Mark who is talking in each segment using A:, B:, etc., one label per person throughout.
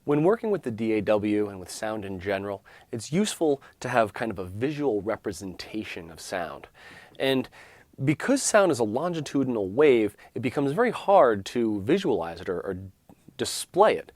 A: When working with the DAW and with sound in general, it's useful to have kind of a visual representation of sound. And because sound is a longitudinal wave, it becomes very hard to visualize it or display it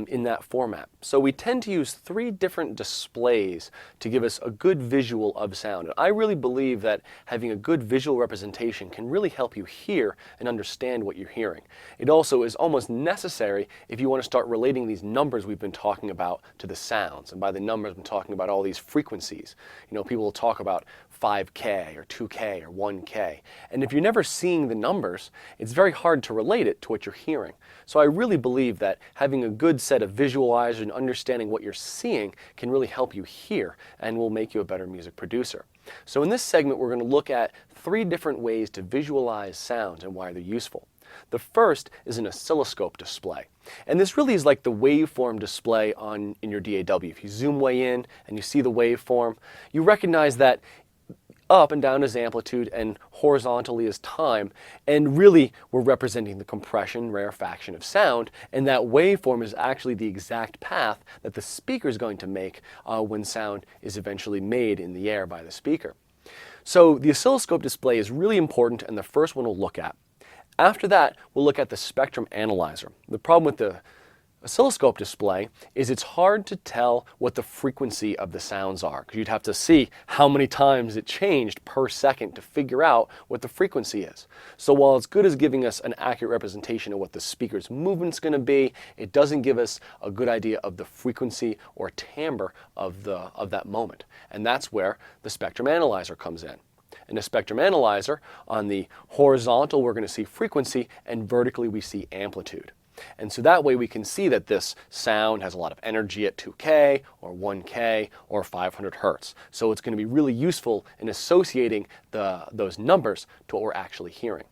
A: in that format. So we tend to use three different displays to give us a good visual of sound. And I really believe that having a good visual representation can really help you hear and understand what you're hearing. It also is almost necessary if you want to start relating these numbers we've been talking about to the sounds. And by the numbers, I'm talking about all these frequencies. You know, people will talk about 5K or 2K or 1K. And if you're never seeing the numbers, it's very hard to relate it to what you're hearing. So I really believe that having a good set of visualizers and understanding what you're seeing can really help you hear and will make you a better music producer. So in this segment, we're going to look at three different ways to visualize sounds and why they're useful. The first is an oscilloscope display. And this really is like the waveform display in your DAW. If you zoom way in and you see the waveform, you recognize that up and down is amplitude and horizontally is time, and really we're representing the compression, rarefaction of sound, and that waveform is actually the exact path that the speaker is going to make when sound is eventually made in the air by the speaker. So the oscilloscope display is really important and the first one we'll look at. After that, we'll look at the spectrum analyzer. The problem with the oscilloscope display is it's hard to tell what the frequency of the sounds are, because you'd have to see how many times it changed per second to figure out what the frequency is. So while it's good as giving us an accurate representation of what the speaker's movement's going to be, it doesn't give us a good idea of the frequency or timbre of that moment. And that's where the spectrum analyzer comes in. In a spectrum analyzer, on the horizontal we're going to see frequency, and vertically we see amplitude. And so that way we can see that this sound has a lot of energy at 2K or 1K or 500 hertz. So it's going to be really useful in associating those numbers to what we're actually hearing.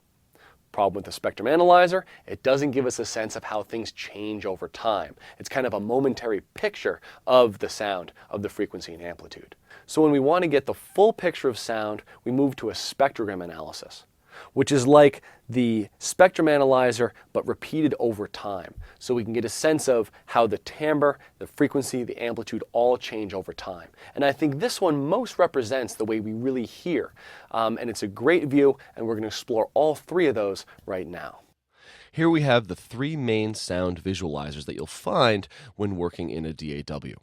A: Problem with the spectrum analyzer, it doesn't give us a sense of how things change over time. It's kind of a momentary picture of the sound, of the frequency and amplitude. So when we want to get the full picture of sound, we move to a spectrogram analysis, which is like the spectrum analyzer but repeated over time. So we can get a sense of how the timbre, the frequency, the amplitude all change over time. And I think this one most represents the way we really hear. And it's a great view, and we're going to explore all three of those right now.
B: Here we have the three main sound visualizers that you'll find when working in a DAW.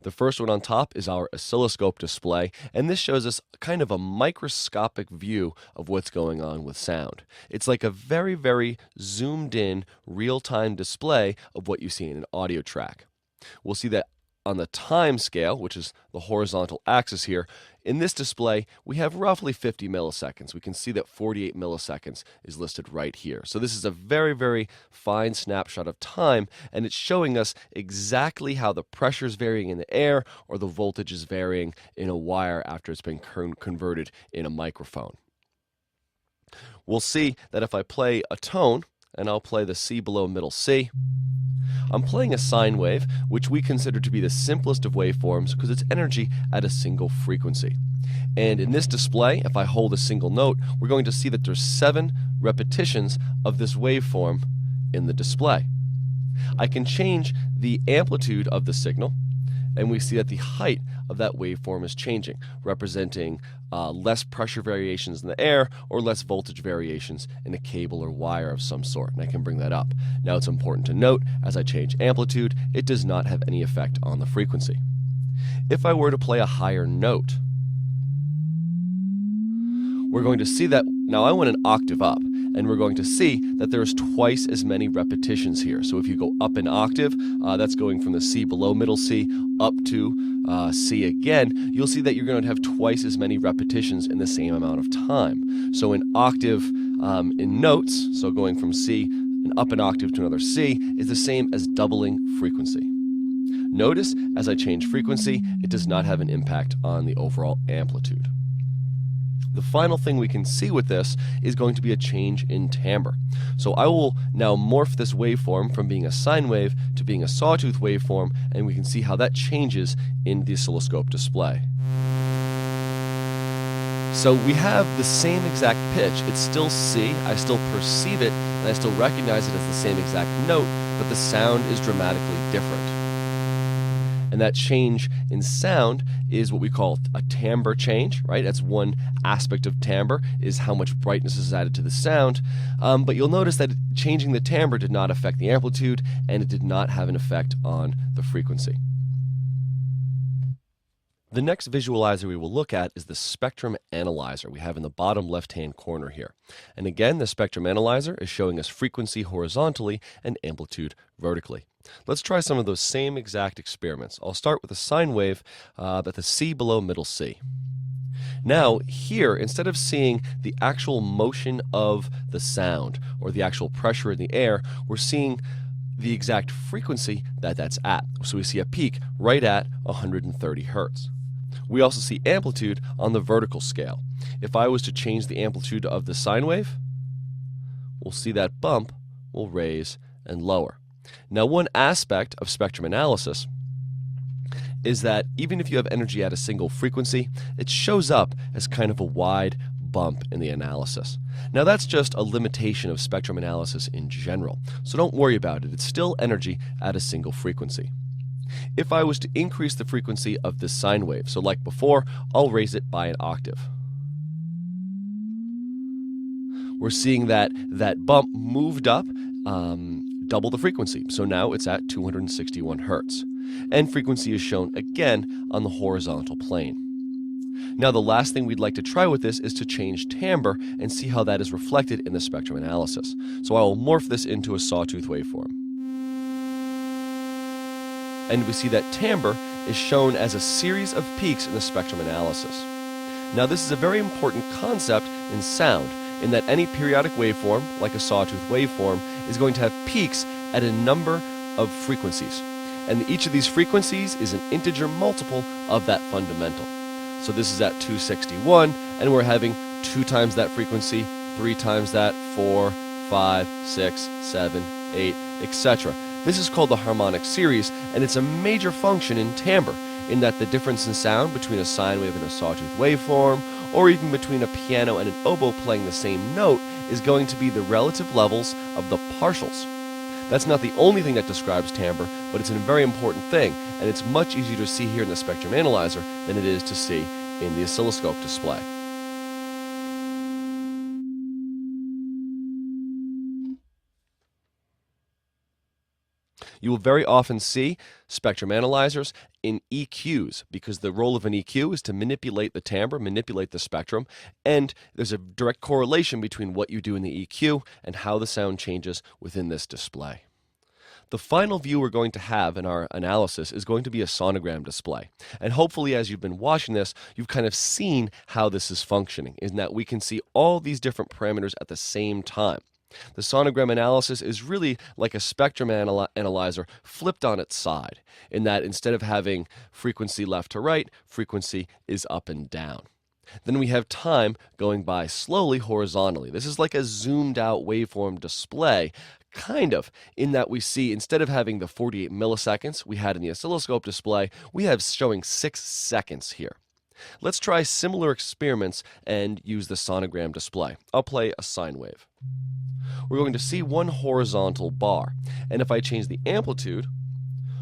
B: The first one on top is our oscilloscope display, and this shows us kind of a microscopic view of what's going on with sound. It's like a very, very zoomed in, real-time display of what you see in an audio track. We'll see that on the time scale, which is the horizontal axis here, in this display, we have roughly 50 milliseconds. We can see that 48 milliseconds is listed right here. So this is a very, very fine snapshot of time, and it's showing us exactly how the pressure is varying in the air or the voltage is varying in a wire after it's been converted in a microphone. We'll see that if I play a tone, and I'll play the C below middle C, I'm playing a sine wave, which we consider to be the simplest of waveforms because it's energy at a single frequency. And in this display, if I hold a single note, we're going to see that there's 7 repetitions of this waveform in the display. I can change the amplitude of the signal, and we see that the height of that waveform is changing, representing less pressure variations in the air or less voltage variations in a cable or wire of some sort, and I can bring that up. Now it's important to note, as I change amplitude, it does not have any effect on the frequency. If I were to play a higher note, we're going to see that now I went an octave up, and we're going to see that there's twice as many repetitions here. So if you go up an octave, that's going from the C below middle C up to C again, you'll see that you're going to have twice as many repetitions in the same amount of time. So an octave in notes, so going from C and up an octave to another C, is the same as doubling frequency. Notice, as I change frequency, it does not have an impact on the overall amplitude. The final thing we can see with this is going to be a change in timbre. So I will now morph this waveform from being a sine wave to being a sawtooth waveform, and we can see how that changes in the oscilloscope display. So we have the same exact pitch. It's still C, I still perceive it, and I still recognize it as the same exact note, but the sound is dramatically different. And that change in sound is what we call a timbre change, right? That's one aspect of timbre, is how much brightness is added to the sound. But you'll notice that changing the timbre did not affect the amplitude, and it did not have an effect on the frequency. The next visualizer we will look at is the spectrum analyzer we have in the bottom left-hand corner here. And again, the spectrum analyzer is showing us frequency horizontally and amplitude vertically. Let's try some of those same exact experiments. I'll start with a sine wave at the C below middle C. Now, here, instead of seeing the actual motion of the sound or the actual pressure in the air, we're seeing the exact frequency that that's at. So we see a peak right at 130 hertz. We also see amplitude on the vertical scale. If I was to change the amplitude of the sine wave, we'll see that bump will raise and lower. Now, one aspect of spectrum analysis is that even if you have energy at a single frequency, it shows up as kind of a wide bump in the analysis. Now, that's just a limitation of spectrum analysis in general, so don't worry about it. It's still energy at a single frequency. If I was to increase the frequency of this sine wave, so like before, I'll raise it by an octave. We're seeing that bump moved up double the frequency, so now it's at 261 hertz. And frequency is shown again on the horizontal plane. Now, the last thing we'd like to try with this is to change timbre and see how that is reflected in the spectrum analysis. So I will morph this into a sawtooth waveform. And we see that timbre is shown as a series of peaks in the spectrum analysis. Now, this is a very important concept in sound, in that any periodic waveform, like a sawtooth waveform, is going to have peaks at a number of frequencies. And each of these frequencies is an integer multiple of that fundamental. So this is at 261, and we're having 2 times that frequency, 3 times that, 4, 5, 6, 7, 8, etc. This is called the harmonic series, and it's a major function in timbre, in that the difference in sound between a sine wave and a sawtooth waveform, or even between a piano and an oboe playing the same note, is going to be the relative levels of the partials. That's not the only thing that describes timbre, but it's a very important thing, and it's much easier to see here in the spectrum analyzer than it is to see in the oscilloscope display. You will very often see spectrum analyzers in EQs, because the role of an EQ is to manipulate the timbre, manipulate the spectrum, and there's a direct correlation between what you do in the EQ and how the sound changes within this display. The final view we're going to have in our analysis is going to be a sonogram display. And hopefully, as you've been watching this, you've kind of seen how this is functioning, in that we can see all these different parameters at the same time. The sonogram analysis is really like a spectrum analyzer flipped on its side, in that instead of having frequency left to right, frequency is up and down. Then we have time going by slowly horizontally. This is like a zoomed out waveform display, kind of, in that we see, instead of having the 48 milliseconds we had in the oscilloscope display, we have showing 6 seconds here. Let's try similar experiments and use the sonogram display. I'll play a sine wave. We're going to see one horizontal bar, and if I change the amplitude,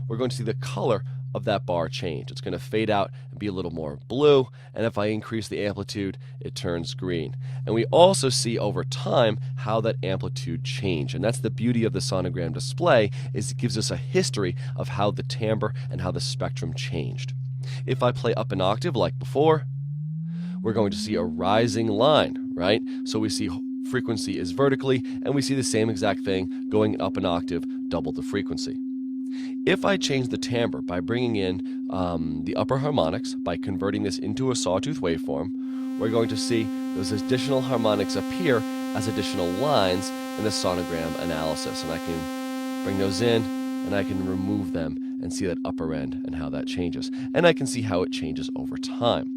B: we're going to see the color of that bar change. It's going to fade out and be a little more blue, and if I increase the amplitude, it turns green. And we also see over time how that amplitude changed, and that's the beauty of the sonogram display, is it gives us a history of how the timbre and how the spectrum changed. If I play up an octave like before, we're going to see a rising line, right? So we see frequency is vertically, and we see the same exact thing going up an octave, double the frequency. If I change the timbre by bringing in the upper harmonics, by converting this into a sawtooth waveform, we're going to see those additional harmonics appear as additional lines in the sonogram analysis. And I can bring those in, and I can remove them and see that upper end and how that changes. And I can see how it changes over time.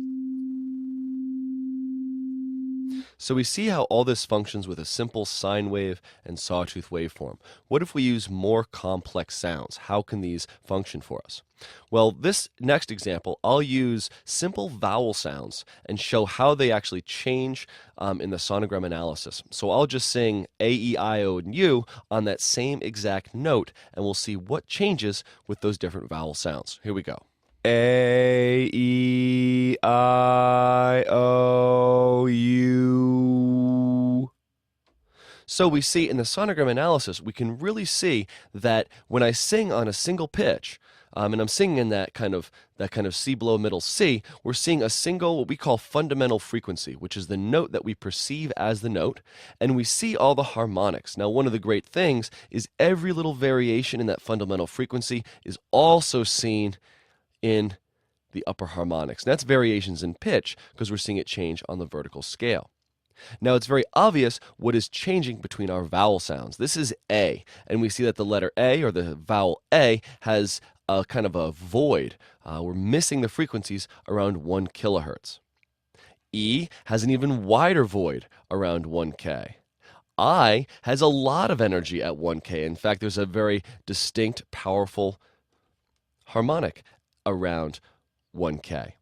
B: So we see how all this functions with a simple sine wave and sawtooth waveform. What if we use more complex sounds? How can these function for us? Well, this next example, I'll use simple vowel sounds and show how they actually change in the sonogram analysis. So I'll just sing A, E, I, O, and U on that same exact note, and we'll see what changes with those different vowel sounds. Here we go. A, E, I, O, U. So we see in the sonogram analysis, we can really see that when I sing on a single pitch, and I'm singing in that kind of C below middle C, we're seeing a single, what we call fundamental frequency, which is the note that we perceive as the note, and we see all the harmonics. Now, one of the great things is every little variation in that fundamental frequency is also seen in the upper harmonics. And that's variations in pitch because we're seeing it change on the vertical scale. Now, it's very obvious what is changing between our vowel sounds. This is A, and we see that the letter A, or the vowel A, has a kind of a void. We're missing the frequencies around 1 kilohertz. E has an even wider void around 1K. I has a lot of energy at 1K. In fact, there's a very distinct, powerful harmonic around 1K.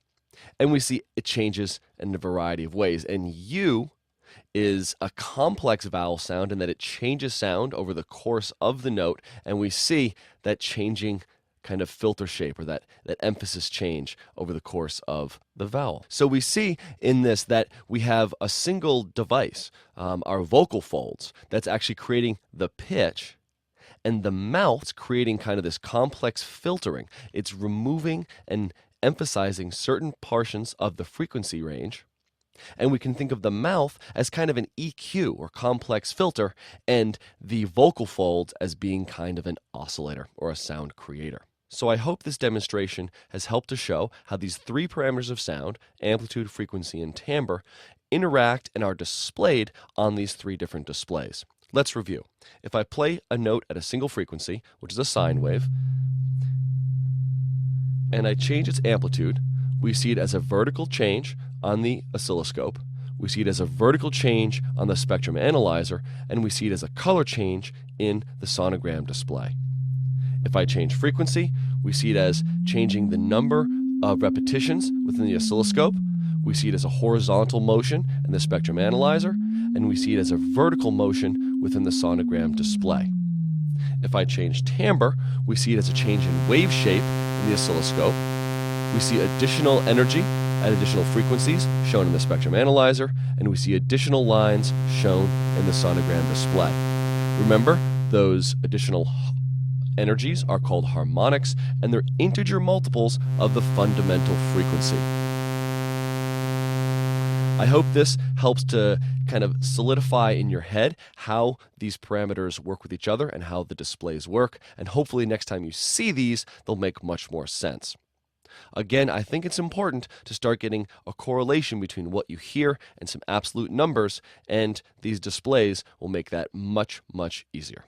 B: And we see it changes in a variety of ways. And U is a complex vowel sound in that it changes sound over the course of the note, and we see that changing kind of filter shape, or that emphasis change over the course of the vowel. So we see in this that we have a single device, our vocal folds, that's actually creating the pitch, and the mouth's creating kind of this complex filtering. It's removing and emphasizing certain portions of the frequency range. And we can think of the mouth as kind of an EQ, or complex filter, and the vocal folds as being kind of an oscillator, or a sound creator. So I hope this demonstration has helped to show how these three parameters of sound, amplitude, frequency, and timbre, interact and are displayed on these three different displays. Let's review. If I play a note at a single frequency, which is a sine wave, and I change its amplitude, we see it as a vertical change on the oscilloscope, we see it as a vertical change on the spectrum analyzer, and we see it as a color change in the sonogram display. If I change frequency, we see it as changing the number of repetitions within the oscilloscope, we see it as a horizontal motion in the spectrum analyzer, and we see it as a vertical motion within the sonogram display. If I change timbre, we see it as a change in wave shape in the oscilloscope. We see additional energy at additional frequencies shown in the spectrum analyzer, and we see additional lines shown in the sonogram display. Remember, those additional energies are called harmonics, and they're integer multiples of the fundamental frequency. I hope this helps to kind of solidify in your head how these parameters work with each other and how the displays work, and hopefully next time you see these, they'll make much more sense. Again, I think it's important to start getting a correlation between what you hear and some absolute numbers, and these displays will make that much, much easier.